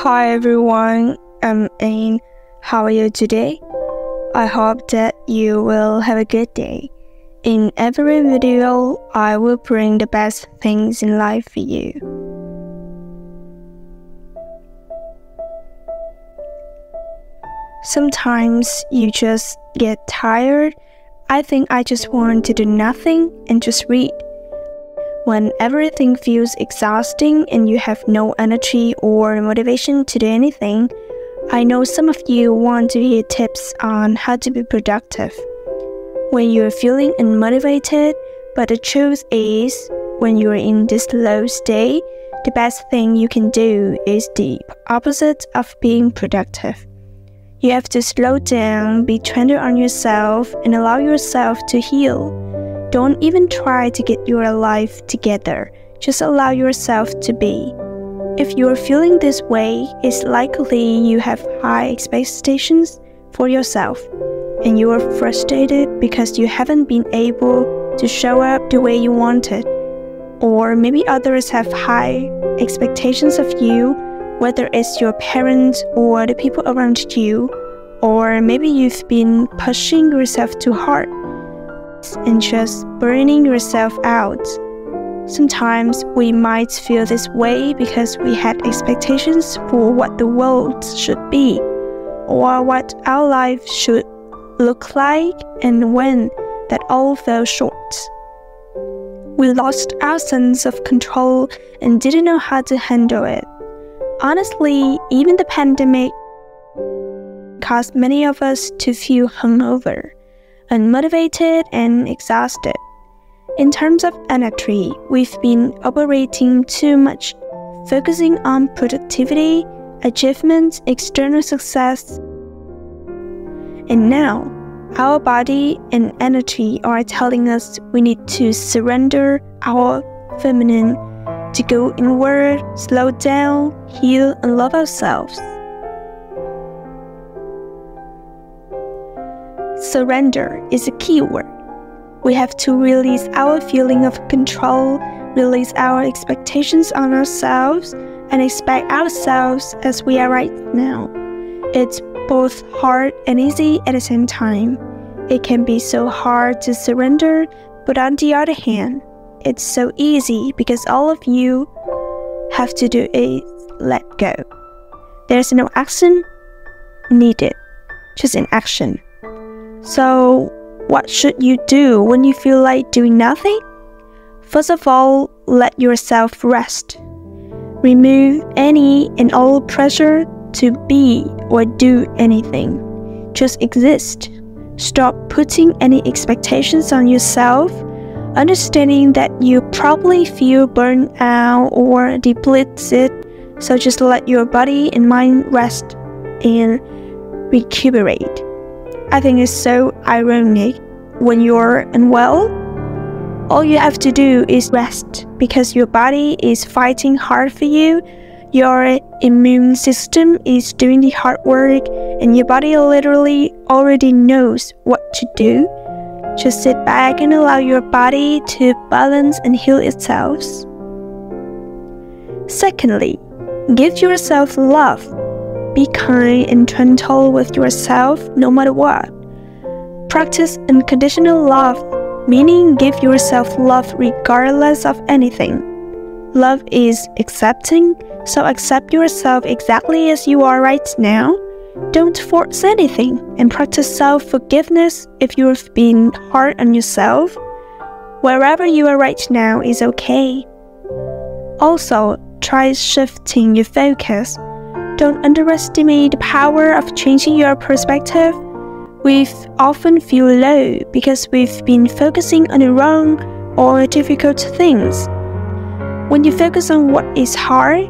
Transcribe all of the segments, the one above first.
Hi everyone, I'm Ain. How are you today? I hope that you will have a good day. In every video, I will bring the best things in life for you. Sometimes you just get tired. I think I just want to do nothing and just read. When everything feels exhausting and you have no energy or motivation to do anything, I know some of you want to hear tips on how to be productive. When you're feeling unmotivated, but the truth is, when you're in this low state, the best thing you can do is the opposite of being productive. You have to slow down, be tender on yourself, and allow yourself to heal. Don't even try to get your life together. Just allow yourself to be. If you're feeling this way, it's likely you have high expectations for yourself, and you are frustrated because you haven't been able to show up the way you wanted. Or maybe others have high expectations of you, whether it's your parents or the people around you, or maybe you've been pushing yourself too hard and just burning yourself out. Sometimes we might feel this way because we had expectations for what the world should be, or what our life should look like, and when that all fell short. We lost our sense of control and didn't know how to handle it. Honestly, even the pandemic caused many of us to feel hungover, unmotivated, and exhausted. In terms of energy, we've been operating too much, focusing on productivity, achievements, external success. And now, our body and energy are telling us we need to surrender our feminine, to go inward, slow down, heal, and love ourselves. Surrender is a key word. We have to release our feeling of control, release our expectations on ourselves, and expect ourselves as we are right now. It's both hard and easy at the same time. It can be so hard to surrender, but on the other hand, it's so easy because all of you have to do is let go. There's no action needed, just an action. So, what should you do when you feel like doing nothing? First of all, let yourself rest. Remove any and all pressure to be or do anything. Just exist. Stop putting any expectations on yourself, understanding that you probably feel burned out or depleted, so just let your body and mind rest and recuperate. I think it's so ironic. When you're unwell, all you have to do is rest because your body is fighting hard for you. Your immune system is doing the hard work, and your body literally already knows what to do. Just sit back and allow your body to balance and heal itself. Secondly, give yourself love. Be kind and gentle with yourself no matter what. Practice unconditional love, meaning give yourself love regardless of anything. Love is accepting, so accept yourself exactly as you are right now. Don't force anything, and practice self-forgiveness if you've been hard on yourself. Wherever you are right now is okay. Also, try shifting your focus. Don't underestimate the power of changing your perspective. We often feel low because we've been focusing on the wrong or difficult things. When you focus on what is hard,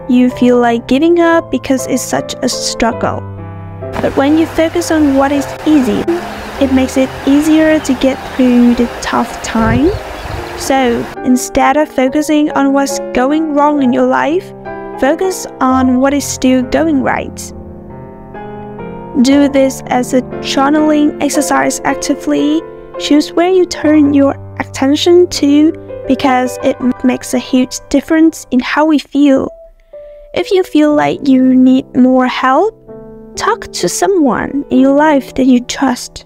you feel like giving up because it's such a struggle. But when you focus on what is easy, it makes it easier to get through the tough time. So, instead of focusing on what's going wrong in your life, focus on what is still going right. Do this as a journaling exercise actively. Choose where you turn your attention to because it makes a huge difference in how we feel. If you feel like you need more help, talk to someone in your life that you trust.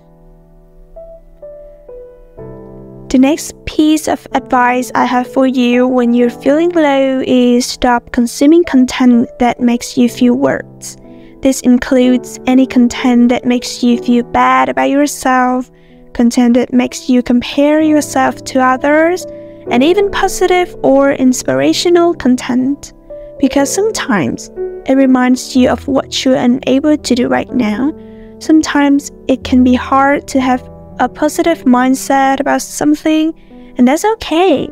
The next piece of advice I have for you when you're feeling low is stop consuming content that makes you feel worse. This includes any content that makes you feel bad about yourself, content that makes you compare yourself to others, and even positive or inspirational content. Because sometimes it reminds you of what you're unable to do right now. Sometimes it can be hard to have a positive mindset about something, and that's okay.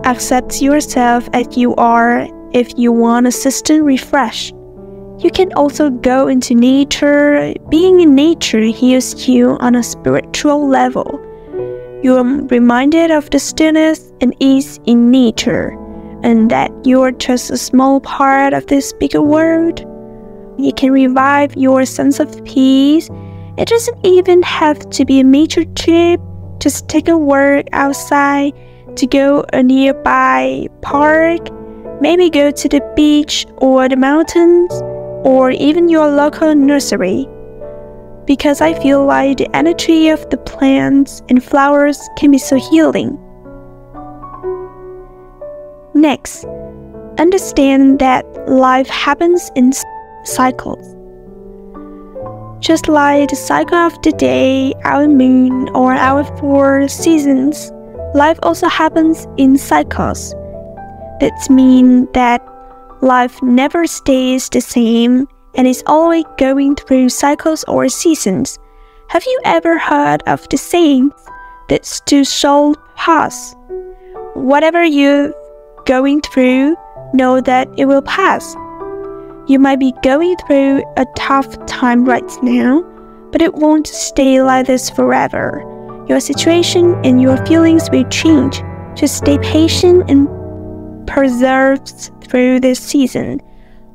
Accept yourself as you are if you want a system refresh. You can also go into nature. Being in nature heals you on a spiritual level. You're reminded of the stillness and ease in nature, and that you're just a small part of this bigger world. You can revive your sense of peace. It doesn't even have to be a major trip. Just take a walk outside, to go a nearby park, maybe go to the beach or the mountains, or even your local nursery. Because I feel like the energy of the plants and flowers can be so healing. Next, understand that life happens in cycles. Just like the cycle of the day, our moon, or our 4 seasons, life also happens in cycles. That means that life never stays the same and is always going through cycles or seasons. Have you ever heard of the saying that still shall pass? Whatever you're going through, know that it will pass. You might be going through a tough time right now, but it won't stay like this forever. Your situation and your feelings will change. Just stay patient and persevere through this season.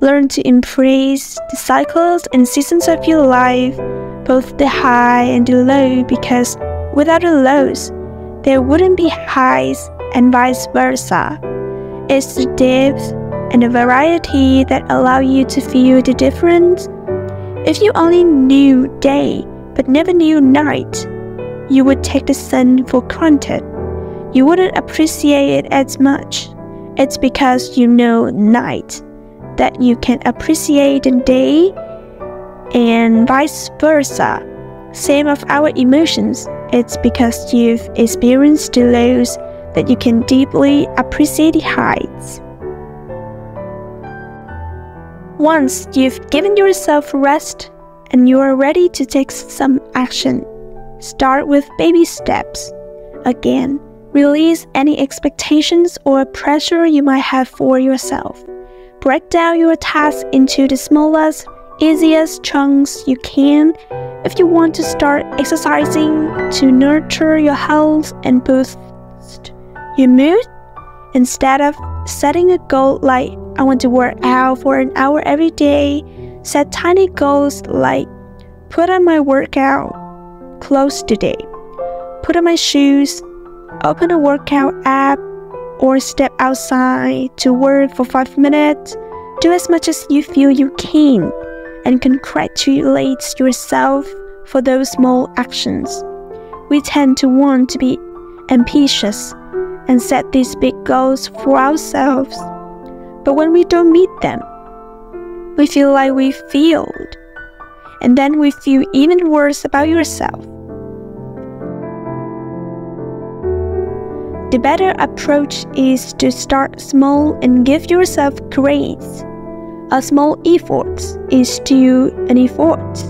Learn to embrace the cycles and seasons of your life, both the high and the low, because without the lows, there wouldn't be highs, and vice versa. It's the depth and the variety that allow you to feel the difference. If you only knew day but never knew night, you would take the sun for granted. You wouldn't appreciate it as much. It's because you know night that you can appreciate the day, and vice versa. Same of our emotions. It's because you've experienced the lows that you can deeply appreciate the highs. Once you've given yourself rest and you are ready to take some action, start with baby steps. Again, release any expectations or pressure you might have for yourself. Break down your tasks into the smallest, easiest chunks you can. If you want to start exercising to nurture your health and boost your mood, instead of setting a goal like I want to work out for an hour every day, set tiny goals like put on my workout clothes today, put on my shoes, open a workout app, or step outside to work for 5 minutes. Do as much as you feel you can, and congratulate yourself for those small actions. We tend to want to be ambitious and set these big goals for ourselves. But when we don't meet them, we feel like we failed, and then we feel even worse about yourself. The better approach is to start small and give yourself grace. A small effort is still an effort.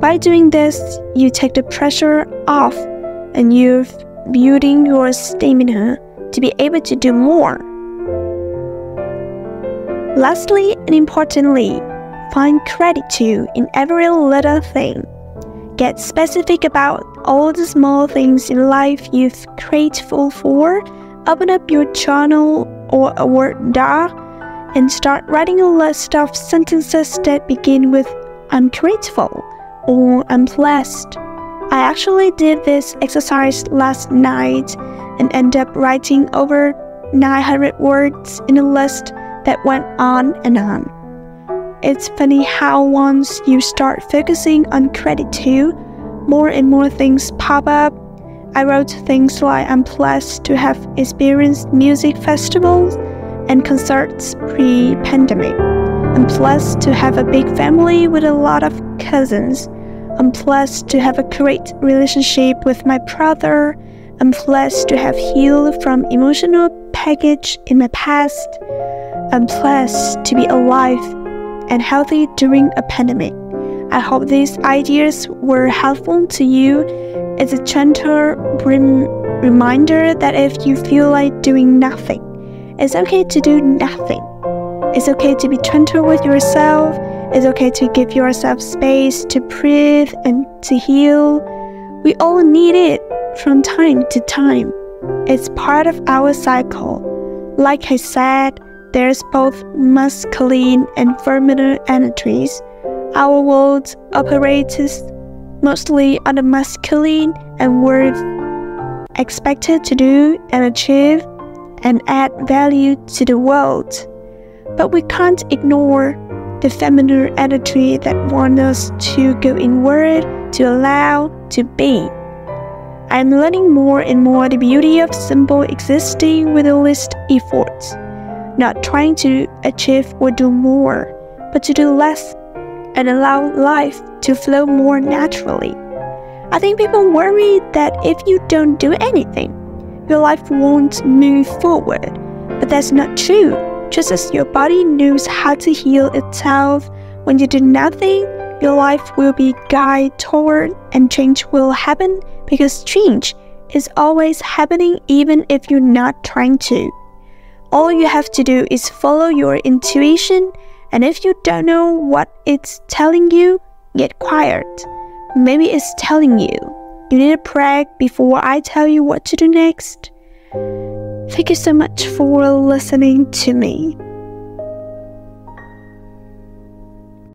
By doing this, you take the pressure off and you're building your stamina to be able to do more. Lastly and importantly, find gratitude in every little thing. Get specific about all the small things in life you're grateful for. Open up your journal or a Word doc and start writing a list of sentences that begin with I'm grateful or I'm blessed. I actually did this exercise last night and ended up writing over 900 words in a list that went on and on. It's funny how once you start focusing on gratitude, more and more things pop up. I wrote things like I'm blessed to have experienced music festivals and concerts pre-pandemic. I'm blessed to have a big family with a lot of cousins. I'm blessed to have a great relationship with my brother. I'm blessed to have healed from emotional baggage in my past. I'm blessed to be alive and healthy during a pandemic. I hope these ideas were helpful to you. It's a gentle reminder that if you feel like doing nothing, it's okay to do nothing. It's okay to be gentle with yourself. It's okay to give yourself space to breathe and to heal. We all need it from time to time. It's part of our cycle. Like I said, there's both masculine and feminine energies. Our world operates mostly on the masculine, and we're expected to do and achieve and add value to the world. But we can't ignore the feminine energy that wants us to go inward, to allow, to be. I'm learning more and more the beauty of simple existing with the least efforts. Not trying to achieve or do more, but to do less and allow life to flow more naturally. I think people worry that if you don't do anything, your life won't move forward. But that's not true. Just as your body knows how to heal itself, when you do nothing, your life will be guided toward and change will happen, because change is always happening even if you're not trying to. All you have to do is follow your intuition, and if you don't know what it's telling you, get quiet. Maybe it's telling you, you need a break before I tell you what to do next. Thank you so much for listening to me.